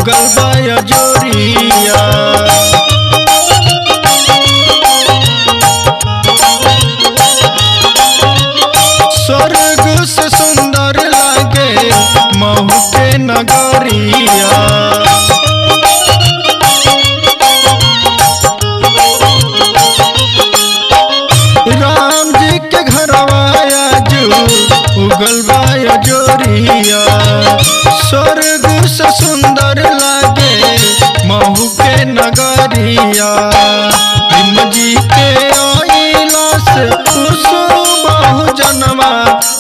उगल बाया जोरिया। स्वर्ग से सुंदर लागे महू के नगरिया। राम जी के घरवा आजू उगल बाया जोरिया। स्वर्ग से सुंदर लागे महू के नगरिया। भीम जी के आइला से बहु जनवा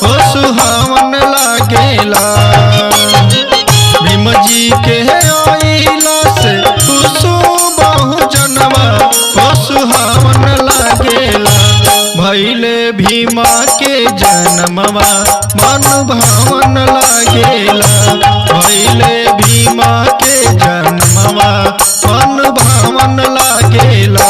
हो सुहावन लागेला। भीम जी के आइला से बहु जनवा हो सुहावन लागेला। भैले भीमा के जन्मवा मन भावन लागेला। भैले भीमा के जन्मवा मन भावन लागेला।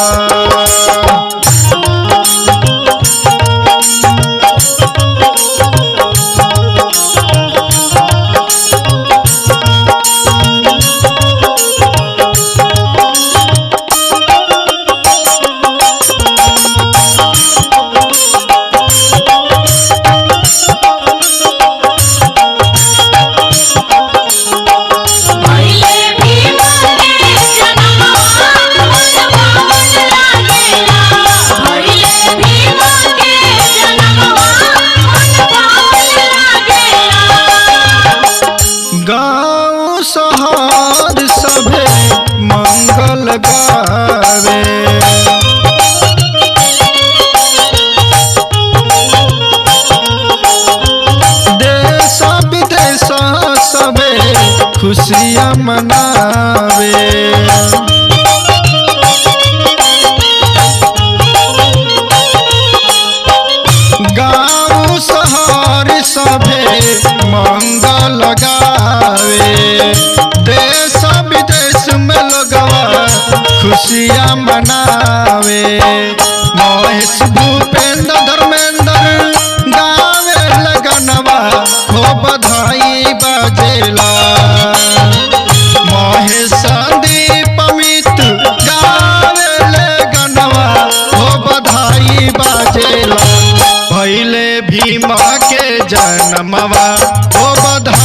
गाँव शहर सभे मंगल गावे। देश विदेश सभे खुशियाँ मनावे। गाँव शहर सभे मंगल गावे। देश विदेश में लोगवा खुशियाँ मनावे। महेश भूपेंद्र धर्मेंद्र गावे लगनवा हो बधाई बजेला। महेश संदीप अमित गावे लगनवा हो बधाई बजेला। भैले भीमा के जन्मवा हो बधाई